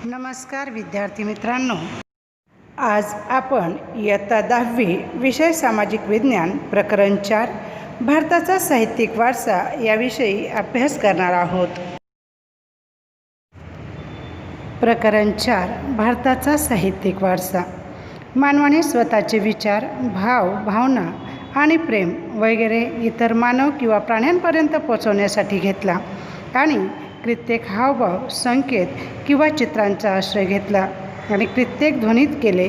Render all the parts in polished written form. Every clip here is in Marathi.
नमस्कार विद्यार्थी मित्रांनो, आज आपण इयत्ता 10वी विषय सामाजिक विज्ञान प्रकरण 4 भारताचा साहित्यिक वारसा याविषयी अभ्यास करणार आहोत। प्रकरण 4 भारताचा साहित्यिक वारसा। मानवाने स्वतःचे विचार, भाव, भावना आणि प्रेम वगैरे इतर मानव किंवा प्राण्यांपर्यंत पोहोचवण्यासाठी घेतला आणि कित्येक हावभाव, संकेत किंवा चित्रांचा आश्रय घेतला आणि कित्येक ध्वनित केले।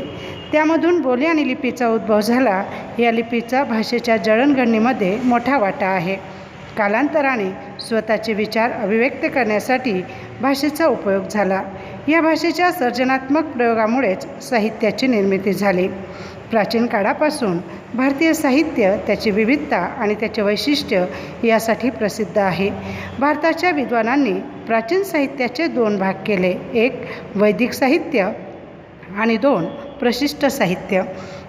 त्यामधून बोली आणि लिपीचा उद्भव झाला। या लिपीचा भाषेच्या जडणघडणीमध्ये मोठा वाटा आहे। कालांतराने स्वतःचे विचार अभिव्यक्त करण्यासाठी भाषेचा उपयोग झाला। या भाषेच्या सर्जनात्मक प्रयोगामुळेच साहित्याची निर्मिती झाली। प्राचीन काळापासून भारतीय साहित्य त्याची विविधता आणि त्याचे वैशिष्ट्य यासाठी प्रसिद्ध आहे। भारताच्या विद्वानांनी प्राचीन साहित्याचे 2 भाग केले, एक वैदिक साहित्य आणि 2 प्रशिष्ट साहित्य।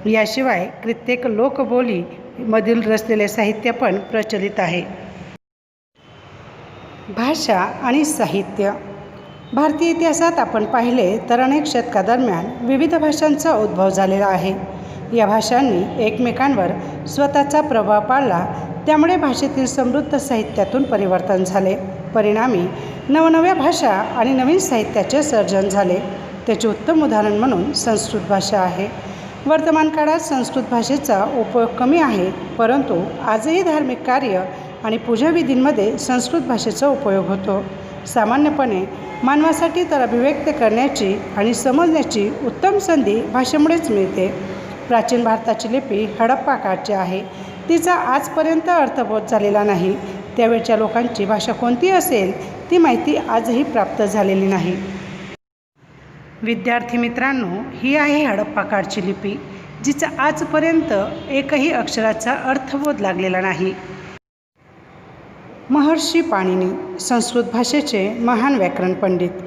याशिवाय कित्येक लोकबोलीमधील रचलेले साहित्य पण प्रचलित आहे। भाषा आणि साहित्य। भारतीय इतिहासात आपण पाहिले तर अनेक शतकादरम्यान विविध भाषांचा उद्भव झालेला आहे। या भाषांनी एकमेकांवर स्वतःचा प्रभाव पाडला, त्यामुळे भाषेतील समृद्ध साहित्यातून परिवर्तन झाले। परिणामी नवनव्या भाषा आणि नवीन साहित्याचे सर्जन झाले। त्याचे उत्तम उदाहरण म्हणून संस्कृत भाषा आहे। वर्तमान काळात संस्कृत भाषेचा उपयोग कमी आहे, परंतु आजही धार्मिक कार्य आणि पूजाविधींमध्ये संस्कृत भाषेचा उपयोग होतो। सामान्यपणे मानवासाठी तर अभिव्यक्त करण्याची आणि समजण्याची उत्तम संधी भाषेमुळेच मिळते। प्राचीन भारताची लिपी हडप्पा काळची आहे। तिचा आजपर्यंत अर्थबोध झालेला नाही। त्यावेळच्या लोकांची भाषा कोणती असेल ती माहिती आजही प्राप्त झालेली नाही। विद्यार्थी मित्रांनो, ही आहे हडप्पा काळची लिपी, जिचा आजपर्यंत एकही अक्षराचा अर्थबोध लागलेला नाही। महर्षी पाणिनी संस्कृत भाषेचे महान व्याकरण पंडित।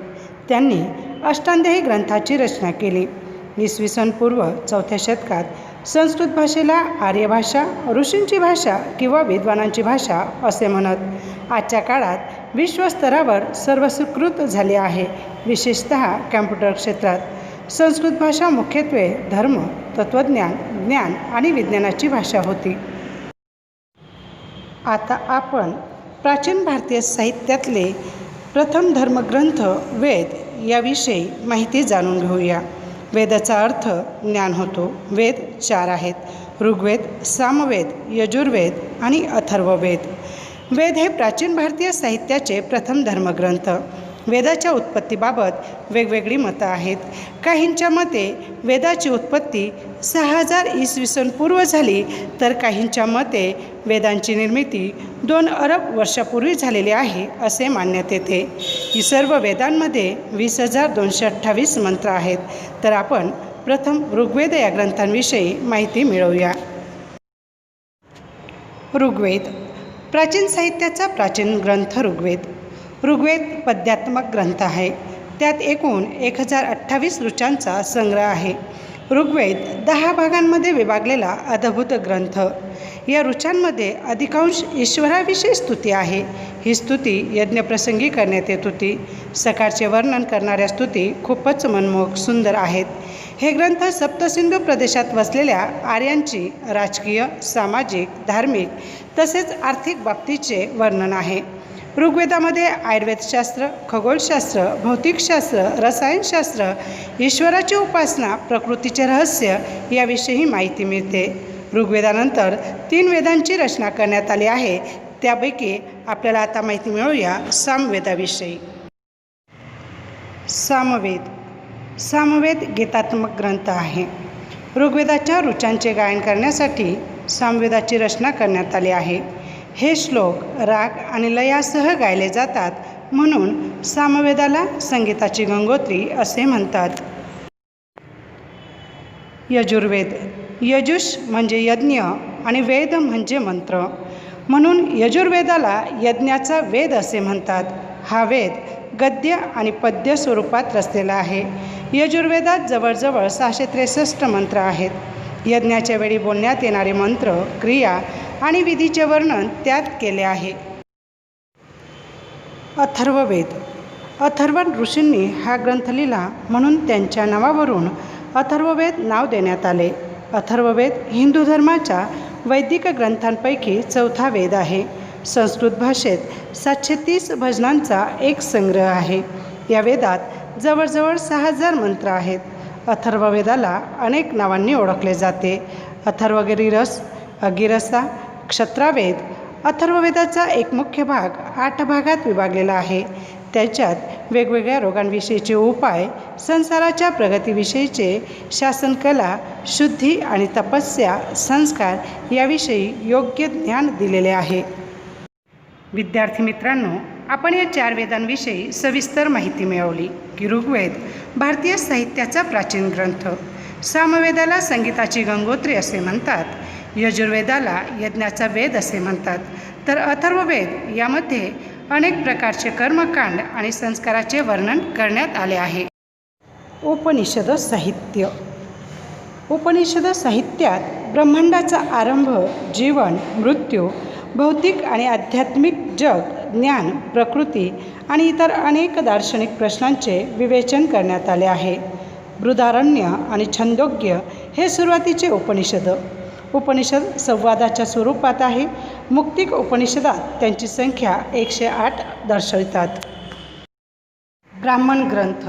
त्यांनी अष्टाध्यायी ग्रंथाची रचना केली। इसवी सन पूर्व 4थ्या शतकात संस्कृत भाषेला आर्य भाषा, ऋषींची भाषा किंवा विद्वानांची भाषा असे म्हणत आजच्या काळात विश्वस्तरावर सर्वस्वीकृत झाली आहे। विशेषतः कॅम्प्युटर क्षेत्रात संस्कृत भाषा मुख्यत्वे धर्म, तत्त्वज्ञान, ज्ञान आणि विज्ञानाची भाषा होती। आता आपण प्राचीन भारतीय साहित्यातले प्रथम धर्मग्रंथ वेद याविषयी माहिती जाणून घेऊया। वेदाचा अर्थ ज्ञान होतो। वेद 4 आहेत: ऋग्वेद, सामवेद, यजुर्वेद आणि अथर्ववेद। वेद हे प्राचीन भारतीय साहित्याचे प्रथम धर्मग्रंथ। वेदाच्या उत्पत्तीबाबत वेगवेगळी मतं आहेत। काहींच्या मते वेदाची उत्पत्ती 6000 इसवी सन पूर्व झाली, तर काहींच्या मते वेदांची निर्मिती 2 अरब वर्षापूर्वी झालेली आहे असे मानण्यात येते। ही सर्व वेदांमध्ये 20,228 मंत्र आहेत। तर आपण प्रथम ऋग्वेद या ग्रंथांविषयी माहिती मिळवूया। ऋग्वेद प्राचीन साहित्याचा प्राचीन ग्रंथ ऋग्वेद। ऋग्वेद पद्यात्मक ग्रंथ आहे। त्यात एकूण 1028 ऋचांचा संग्रह आहे। ऋग्वेद 10 भागांमध्ये विभागलेला अद्भुत ग्रंथ। या ऋचांमध्ये अधिकांश ईश्वराविषयी स्तुती आहे। ही स्तुती यज्ञप्रसंगी करण्यात येत होती। सकाळचे वर्णन करणाऱ्या स्तुती खूपच मनमोहक सुंदर आहेत। हे ग्रंथ सप्तसिंधू प्रदेशात वसलेल्या आर्यांची राजकीय, सामाजिक, धार्मिक तसेच आर्थिक बाबतीचे वर्णन आहे। ऋग्वेदामध्ये आयुर्वेदशास्त्र, खगोलशास्त्र, भौतिकशास्त्र, रसायनशास्त्र, ईश्वराची उपासना, प्रकृतीचे रहस्य याविषयी माहिती मिळते। ऋग्वेदानंतर 3 वेदांची रचना करण्यात आली आहे। त्यापैकी आपल्याला आता माहिती मिळूया सामवेदाविषयी। सामवेद गीतात्मक ग्रंथ आहे। ऋग्वेदाच्या ऋचांचे गायन करण्यासाठी सामवेदाची रचना करण्यात आली आहे। हे श्लोक राग आणि लयासह गायले जातात, म्हणून सामवेदाला संगीताची गंगोत्री असे म्हणतात। यजुर्वेद यजुष म्हणजे यज्ञ आणि वेद म्हणजे मंत्र, म्हणून यजुर्वेदाला यज्ञाचा वेद असे म्हणतात। हा वेद गद्य आणि पद्य स्वरूपात रचलेला आहे। यजुर्वेदात जवळजवळ 663 मंत्र आहेत। यज्ञाच्या वेळी बोलण्यात येणारे मंत्र, क्रिया आणि विधीचे वर्णन त्यात केले आहे। अथर्ववेद अथर्वण ऋषींनी हा ग्रंथ लिहिला म्हणून त्यांच्या नावावरून अथर्ववेद नाव देण्यात आले. अथर्ववेद हिंदू धर्माच्या वैदिक ग्रंथांपैकी चौथा वेद आहे. संस्कृत भाषेत 730 भजनांचा एक संग्रह आहे. या वेदात जवळजवळ 6000 मंत्र आहेत. अथर्ववेदाला अनेक नावांनी ओळखले जाते. अथर्वगिरीरस, अगिरसा, क्षत्रावेद. अथर्ववेदाचा एक मुख्य भाग 8 भागात विभागलेला आहे. त्याच्यात वेगवेगळ्या रोगांविषयीचे उपाय, संसाराच्या प्रगतीविषयीचे शासनकला, शुद्धी आणि तपस्या, संस्कार याविषयी योग्य ज्ञान दिलेले आहे. विद्यार्थी मित्रांनो, आपण या 4 वेदांविषयी सविस्तर माहिती मिळवली की ऋग्वेद भारतीय साहित्याचा प्राचीन ग्रंथ, सामवेदाला संगीताची गंगोत्री असे म्हणतात, यजुर्वेदाला यज्ञाचा वेद असे म्हणतात, तर अथर्ववेद यामध्ये अनेक प्रकारचे कर्मकांड आणि संस्काराचे वर्णन करण्यात आले आहे. उपनिषद साहित्य. उपनिषद साहित्यात ब्रह्मांडाचा आरंभ, जीवन, मृत्यू, भौतिक आणि आध्यात्मिक जग, ज्ञान, प्रकृती आणि इतर अनेक दार्शनिक प्रश्नांचे विवेचन करण्यात आले आहे. बृहदारण्य आणि छंदोग्य हे सुरुवातीचे उपनिषद. उपनिषद संवादाच्या स्वरूपात आहे. मुक्तिक उपनिषदात त्यांची संख्या 108 दर्शवितात. ब्राह्मण ग्रंथ.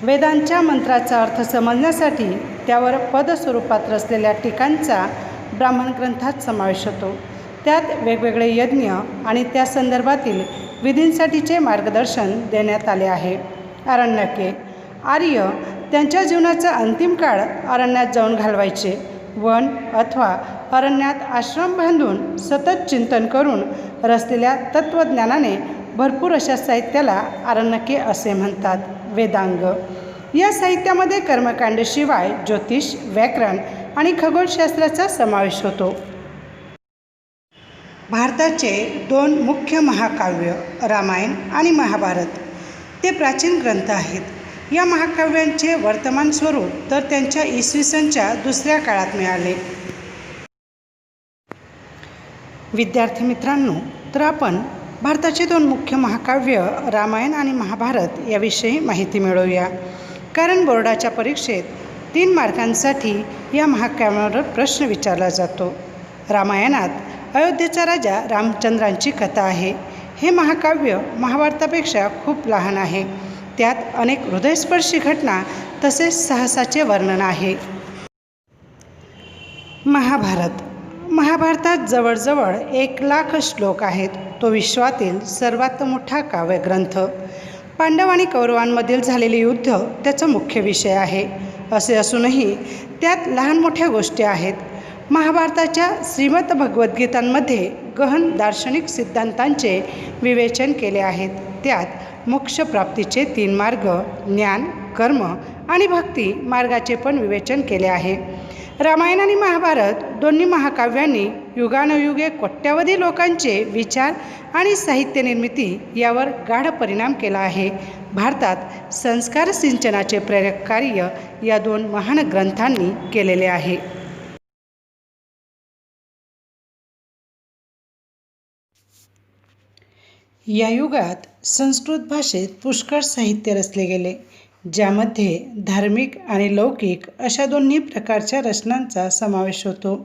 वेदांच्या मंत्राचा अर्थ समजण्यासाठी त्यावर पदस्वरूपात रचलेल्या टीकांचा ब्राह्मण ग्रंथात समावेश होतो. त्यात वेगवेगळे यज्ञ आणि त्या संदर्भातील विधींसाठीचे मार्गदर्शन देण्यात आले आहे. आरण्यके. आर्य त्यांच्या जीवनाचा अंतिम काळ अरण्यात जाऊन घालवायचे. वन अथवा अरण्यात आश्रम बांधून सतत चिंतन करून रचलेल्या तत्त्वज्ञानाने भरपूर अशा साहित्याला आरण्यके असे म्हणतात. वेदांग. या साहित्यामध्ये कर्मकांडशिवाय ज्योतिष, व्याकरण आणि खगोलशास्त्राचा समावेश होतो. भारताचे 2 मुख्य महाकाव्य रामायण आणि महाभारत ते प्राचीन ग्रंथ आहेत. या महाकाव्यांचे वर्तमान स्वरूप तर त्यांच्या इसवीसनच्या दुसऱ्या काळात मिळाले. विद्यार्थी मित्रांनो, तर आपण भारताचे 2 मुख्य महाकाव्य रामायण आणि महाभारत याविषयी माहिती मिळवूया. कारण बोर्डाच्या परीक्षेत 3 मार्कांसाठी या महाकाव्यावर प्रश्न विचारला जातो. रामायणात अयोध्येचा राजा रामचंद्रांची कथा आहे. हे महाकाव्य महाभारतापेक्षा खूप लहान आहे. त्यात अनेक हृदयस्पर्शी घटना तसेच साहसाचे वर्णन आहे. महाभारत. महाभारतात जवळजवळ 1,00,000 श्लोक आहेत. तो विश्वातील सर्वात मोठा काव्यग्रंथ. पांडव आणि कौरवांमधील झालेले युद्ध त्याचा मुख्य विषय आहे. असे असूनही त्यात लहान मोठ्या गोष्टी आहेत. महाभारताच्या श्रीमद भगवद्गीतांमध्ये गहन दार्शनिक सिद्धांतांचे विवेचन केले आहेत. त्यात मोक्षप्राप्तीचे 3 मार्ग, ज्ञान, कर्म आणि भक्ती मार्गाचे पण विवेचन केले आहे. रामायण आणि महाभारत दोन्ही महाकाव्यांनी युगानुयुगे कोट्यावधी लोकांचे विचार आणि साहित्य निर्मिती यावर गाढ परिणाम केला आहे. भारतात संस्कार सिंचनाचे प्रेरक कार्य या 2 महान ग्रंथांनी केलेले आहे. या युगात संस्कृत भाषेत पुष्कळ साहित्य रचले गेले, ज्यामध्ये धार्मिक आणि लौकिक अशा दोन्ही प्रकारच्या रचनांचा समावेश होतो.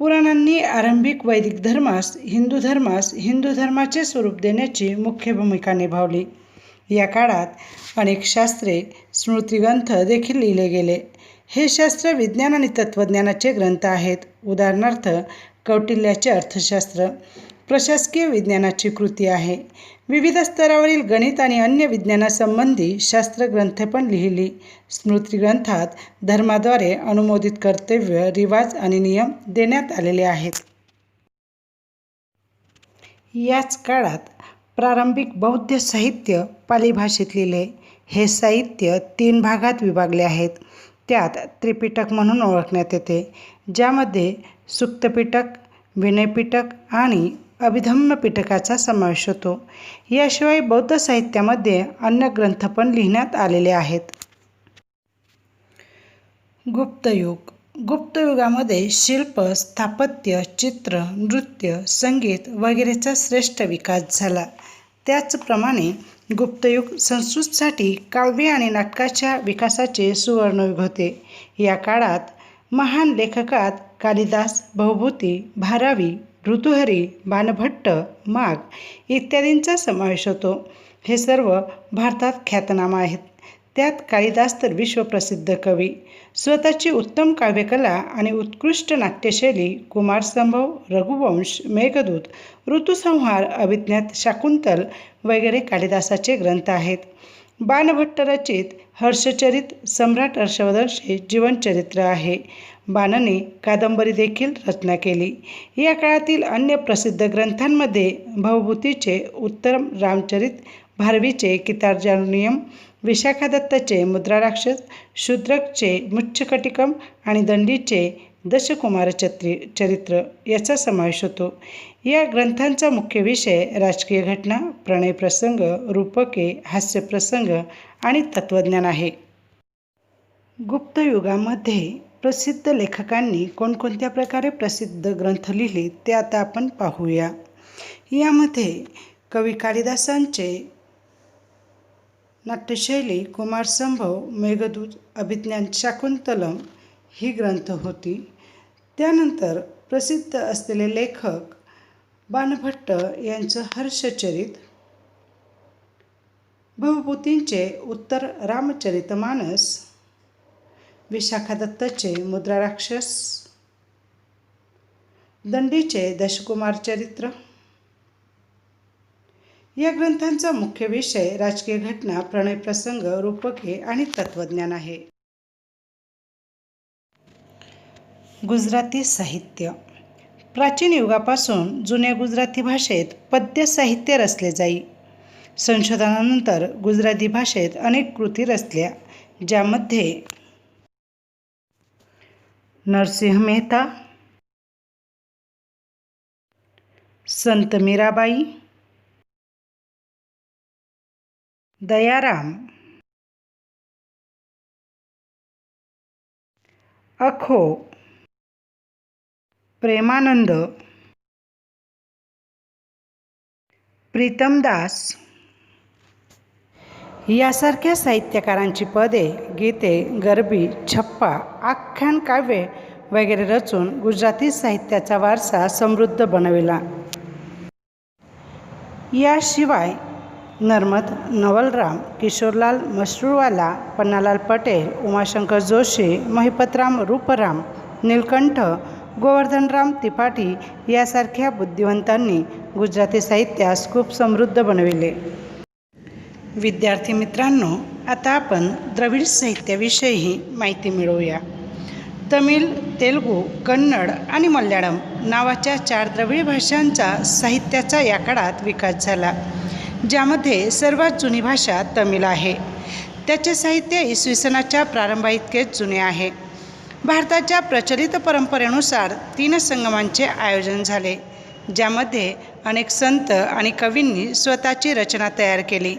पुराणांनी आरंभिक वैदिक धर्मास हिंदू धर्माचे स्वरूप देण्याची मुख्य भूमिका निभावली. या काळात अनेक शास्त्रे, स्मृतिग्रंथ देखील लिहिले गेले. हे शास्त्र विज्ञान आणि तत्त्वज्ञानाचे ग्रंथ आहेत. उदाहरणार्थ कौटिल्याचे अर्थशास्त्र प्रशासकीय विज्ञानाची कृती आहे. विविध स्तरावरील गणित आणि अन्य विज्ञानासंबंधी शास्त्रग्रंथे पण लिहिली. स्मृतिग्रंथात धर्माद्वारे अनुमोदित कर्तव्य, रिवाज आणि नियम देण्यात आलेले आहेत. याच काळात प्रारंभिक बौद्ध साहित्य पाली भाषेत लिहिले. हे साहित्य 3 भागात विभागले आहेत. त्यात त्रिपिटक म्हणून ओळखण्यात येते, ज्यामध्ये सुक्तपिटक, विनयपिटक आणि अभिधम्म पिटकाचा समावेश होतो. याशिवाय बौद्ध साहित्यामध्ये अन्य ग्रंथ पण लिहिण्यात आलेले आहेत. गुप्तयुग. गुप्तयुगामध्ये शिल्प, स्थापत्य, चित्र, नृत्य, संगीत वगैरेचा श्रेष्ठ विकास झाला. त्याचप्रमाणे गुप्तयुग संस्कृतसाठी काव्य आणि नाटकाच्या विकासाचे सुवर्णयुग होते. या काळात महान लेखकात कालिदास, भवभूती, भारावी, भृतुहरी, बाणभट्ट, माघ इत्यादींचा समावेश होतो. हे सर्व भारतात ख्यातनाम आहेत. त्यात कालिदास तर विश्वप्रसिद्ध कवी. स्वतःची उत्तम काव्यकला आणि उत्कृष्ट नाट्यशैली कुमारसंभव, रघुवंश, मेघदूत, ऋतुसंहार, अभिज्ञात, शाकुंतल वगैरे कालिदासाचे ग्रंथ आहेत. बाणभट्ट रचित हर्षचरित सम्राट हर्षवर्धनचे जीवनचरित्र आहे. बाणने कादंबरी देखील रचना केली. या काळातील अन्य प्रसिद्ध ग्रंथांमध्ये भवभूतीचे उत्तर रामचरित, भारवीचे कितार्जुनीयम, विशाखादत्ताचे मुद्राराक्षस, शूद्रकचे मुच्छकटिकम आणि दंडीचे दशकुमारचरित्र याचा समावेश होतो. या ग्रंथांचा मुख्य विषय राजकीय घटना, प्रणयप्रसंग, रूपके, हास्यप्रसंग आणि तत्त्वज्ञान आहे. गुप्तयुगामध्ये प्रसिद्ध लेखकांनी कोणकोणत्या प्रकारे प्रसिद्ध ग्रंथ लिहिले ते आता आपण पाहूया. यामध्ये कवी कालिदासांचे नाट्यशैली कुमारसंभव, मेघदूत, अभिज्ञान, शाकुंतलम ही ग्रंथ होती. त्यानंतर प्रसिद्ध असलेले लेखक बाणभट्ट यांचं हर्षचरित, भवभूतींचे उत्तर रामचरितमानस, विशाखादत्ताचे मुद्राराक्षस, दंडीचे दशकुमारचरित्र. या ग्रंथांचा मुख्य विषय राजकीय घटना, प्रणयप्रसंग, रूपके आणि तत्त्वज्ञान आहे. गुजराती साहित्य. प्राचीन युगापासून जुन्या गुजराती भाषेत पद्य साहित्य रचले जाई. संशोधनानंतर गुजराती भाषेत अनेक कृती रचल्या, ज्यामध्ये नरसिंह मेहता, संत मीराबाई, दयाराम, अखो, प्रेमानंद, प्रीतमदास यासारख्या साहित्यकारांची पदे, गीते, गरबी, छप्पा, आख्यान काव्ये वगैरे रचून गुजराती साहित्याचा वारसा समृद्ध बनविला. याशिवाय नर्मद, नवलराम, किशोरलाल मसरूळवाला, पन्नालाल पटेल, उमाशंकर जोशी, महिपतराम रूपराम, नीलकंठ, गोवर्धनराम त्रिपाठी यासारख्या बुद्धिवंतांनी गुजराती साहित्यास खूप समृद्ध बनविले. विद्यार्थी मित्रांनो, आता आपण द्रविड साहित्याविषयी माहिती मिळवूया. तमिळ, तेलुगू, कन्नड आणि मल्याळम नावाच्या 4 द्रविड भाषांचा साहित्याचा या काळात विकास झाला, ज्यामध्ये सर्वात जुनी भाषा तमिळ आहे. त्याचे साहित्य इसवी सनाच्या प्रारंभाइतकेच जुने आहे. भारताच्या प्रचलित परंपरेनुसार 3 संगमांचे आयोजन झाले, ज्यामध्ये अनेक संत आणि कवींनी स्वतःची रचना तयार केली.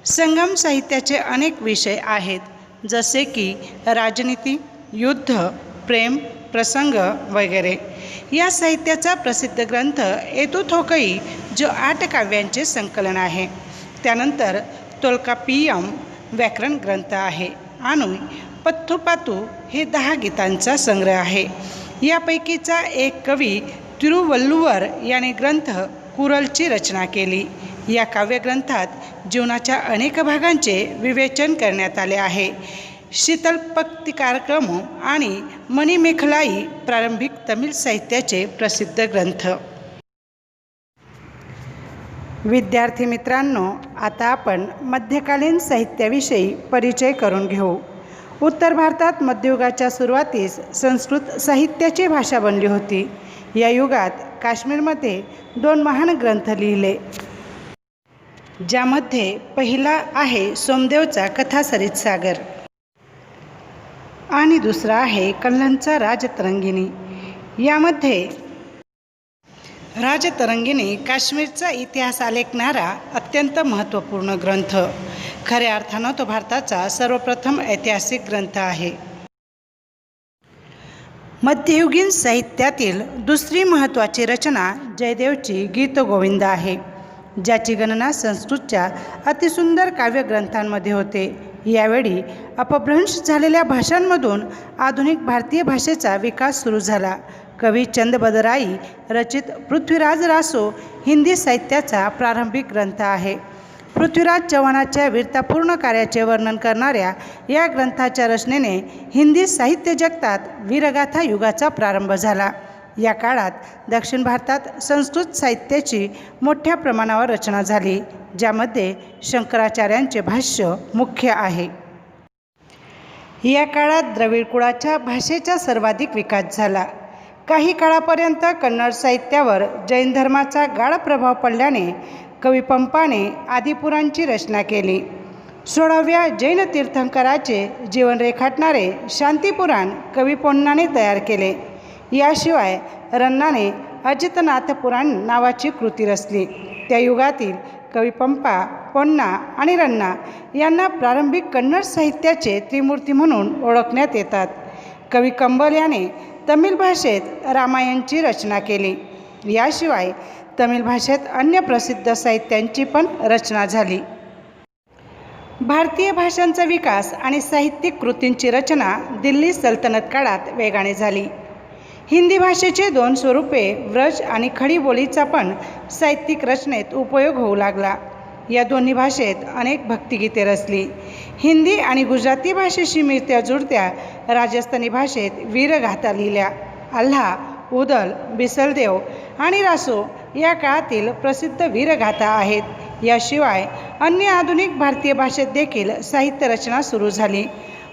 संगम साहित्याचे अनेक विषय आहेत, जसे की राजनीती, युद्ध, प्रेम, प्रसंग वगैरे. या साहित्याचा प्रसिद्ध ग्रंथ एतुथोकई, जो 8 काव्यांचे संकलन आहे. त्यानंतर तोल्काप्पियम व्याकरण ग्रंथ आहे आणि पत्तुपातू हे 10 गीतांचा संग्रह आहे. यापैकीचा एक कवी तिरुवल्लुवर याने ग्रंथ कुरलची रचना केली. या काव्यग्रंथात जीवनाच्या अनेक भागांचे विवेचन करण्यात आले आहे. शीतलपत्तिकारक्रम आणि मणिमेखलाई प्रारंभिक तमिळ साहित्याचे प्रसिद्ध ग्रंथ. विद्यार्थी मित्रांनो, आता आपण मध्यकालीन साहित्याविषयी परिचय करून घेऊ. उत्तर भारतात मध्ययुगाच्या सुरुवातीस संस्कृत साहित्याची भाषा बनली होती. या युगात काश्मीरमध्ये 2 महान ग्रंथ लिहिले, ज्यामध्ये पहिला आहे सोमदेवचा कथासरित सागर आणि दुसरा आहे कल्हणचा राजतरंगिणी. यामध्ये राजतरंगिणी काश्मीरचा इतिहास आलेखणारा अत्यंत महत्त्वपूर्ण ग्रंथ. खऱ्या अर्थानं तो भारताचा सर्वप्रथम ऐतिहासिक ग्रंथ आहे. मध्ययुगीन साहित्यातील दुसरी महत्त्वाची रचना जयदेवची गीतगोविंद आहे. ज्याची गणना संस्कृतच्या अतिसुंदर काव्यग्रंथांमध्ये होते. यावेळी अपभ्रंश झालेल्या भाषांमधून आधुनिक भारतीय भाषेचा विकास सुरू झाला. कवी चंदबदराई रचित पृथ्वीराज रासो हिंदी साहित्याचा प्रारंभिक ग्रंथ आहे. पृथ्वीराज चव्हाणांच्या वीरतापूर्ण कार्याचे वर्णन करणाऱ्या या ग्रंथाच्या रचनेने हिंदी साहित्य जगतात वीरगाथा युगाचा प्रारंभ झाला. या काळात दक्षिण भारतात संस्कृत साहित्याची मोठ्या प्रमाणावर रचना झाली, ज्यामध्ये शंकराचार्यांचे भाष्य मुख्य आहे. या काळात द्रविड कुळाच्या भाषेचा सर्वाधिक विकास झाला. काही काळापर्यंत कन्नड साहित्यावर जैन धर्माचा गाढ प्रभाव पडल्याने कवी पंपाने आदिपुराणची रचना केली. 16व्या जैन तीर्थंकराचे जीवन रेखाटणारे शांतिपुराण कवी पोन्नाने तयार केले. याशिवाय रन्नाने अजितनाथ पुराण नावाची कृती रचली. त्या युगातील कवी पंपा, पोन्ना आणि रन्ना यांना प्रारंभिक कन्नड साहित्याचे त्रिमूर्ती म्हणून ओळखण्यात येतात. कवी कंबल याने तमिळ भाषेत रामायणची रचना केली. याशिवाय तमिळ भाषेत अन्य प्रसिद्ध साहित्यांची पण रचना झाली. भारतीय भाषांचा विकास आणि साहित्यिक कृतींची रचना दिल्ली सल्तनत काळात वेगाने झाली. हिंदी भाषेचे दोन स्वरूपे व्रज आणि खडी बोलीचा पण साहित्यिक रचनेत उपयोग होऊ लागला. या दोन्ही भाषेत अनेक भक्तिगीते रचली. हिंदी आणि गुजराती भाषेशी मिळत्या जुळत्या राजस्थानी भाषेत वीरगाथा लिहिल्या. आल्हा, उदल, बिसलदेव आणि रासो या काळातील प्रसिद्ध वीरगाथा आहेत. याशिवाय अन्य आधुनिक भारतीय भाषेत देखील साहित्य रचना सुरू झाली.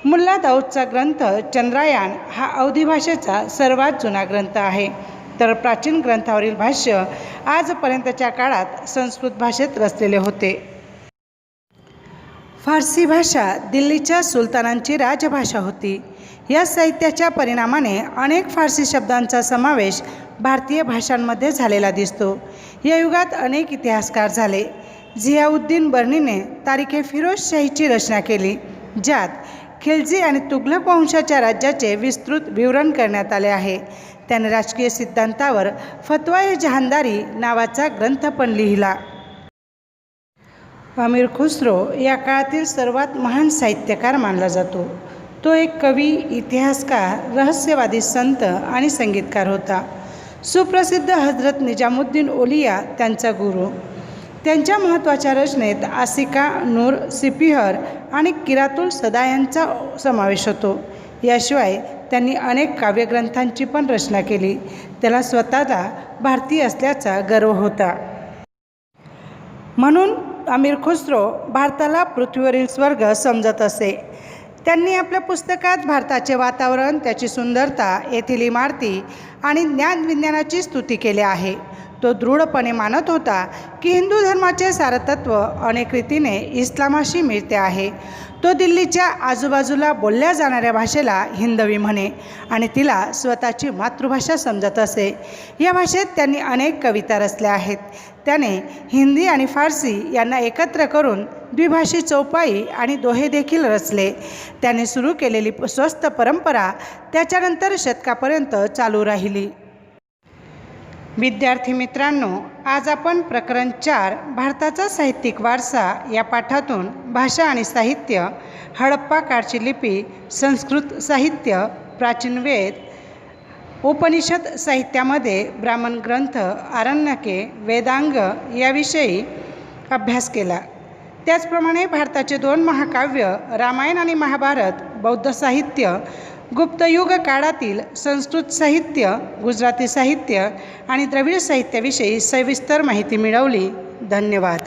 मुल्ला दाऊदचा ग्रंथ चंद्रायन हा अवधी भाषेचा सर्वात जुना ग्रंथ आहे, तर प्राचीन ग्रंथावरील भाष्य आजपर्यंतच्या काळात संस्कृत भाषेत रचलेले होते. फारसी भाषा दिल्लीच्या सुलतानांची राजभाषा होती. या साहित्याच्या परिणामाने अनेक फारसी शब्दांचा समावेश भारतीय भाषांमध्ये झालेला दिसतो. या युगात अनेक इतिहासकार झाले. झियाउद्दीन बर्नीने तारीखे फिरोजशाहीची रचना केली, ज्यात खिलजी आणि तुघलक वंशाच्या राज्याचे विस्तृत विवरण करण्यात आले आहे. त्याने राजकीय सिद्धांतावर फतवा-ए जहांदारी नावाचा ग्रंथ पण लिहिला. अमीर खुसरो या काळातील सर्वात महान साहित्यकार मानला जातो. तो एक कवी, इतिहासकार, रहस्यवादी, संत आणि संगीतकार होता. सुप्रसिद्ध हजरत निजामुद्दीन औलिया त्यांचा गुरु. त्यांच्या महत्त्वाच्या रचनेत आसिका, नूर, सिपिहर आणि किरातुल सदा यांचा समावेश होतो. याशिवाय त्यांनी अनेक काव्यग्रंथांची पण रचना केली. त्याला स्वतःला भारतीय असल्याचा गर्व होता. म्हणून अमीर खुसरो भारताला पृथ्वीवरील स्वर्ग समजत असे. त्यांनी आपल्या पुस्तकात भारताचे वातावरण, त्याची सुंदरता, येथील इमारती आणि ज्ञानविज्ञानाची स्तुती केली आहे. तो दृढपणे मानत होता की हिंदू धर्माचे सारतत्व अनेक रीतीने इस्लामाशी मिळते आहे. तो दिल्लीच्या आजूबाजूला बोलल्या जाणाऱ्या भाषेला हिंदवी म्हणे आणि तिला स्वतःची मातृभाषा समजत असे. या भाषेत त्यांनी अनेक कविता रचल्या आहेत. त्याने हिंदी आणि फारसी यांना एकत्र करून द्विभाषी चौपाई आणि दोहे देखील रचले. त्याने सुरू केलेली स्वस्त परंपरा त्याच्यानंतर शतकापर्यंत चालू राहिली. विद्यार्थी मित्रांनो, आज आपण प्रकरण 4 भारताचा साहित्यिक वारसा या पाठातून भाषा आणि साहित्य, हडप्पा काळची लिपी, संस्कृत साहित्य, प्राचीन वेद, उपनिषद साहित्यामध्ये ब्राह्मण ग्रंथ, आरण्यके, वेदांग याविषयी अभ्यास केला. त्याचप्रमाणे भारताचे 2 महाकाव्य रामायण आणि महाभारत, बौद्ध साहित्य, गुप्तयुग काळातील संस्कृत साहित्य, गुजराती साहित्य आणि द्रविड साहित्याविषयी सविस्तर माहिती मिळवली. धन्यवाद.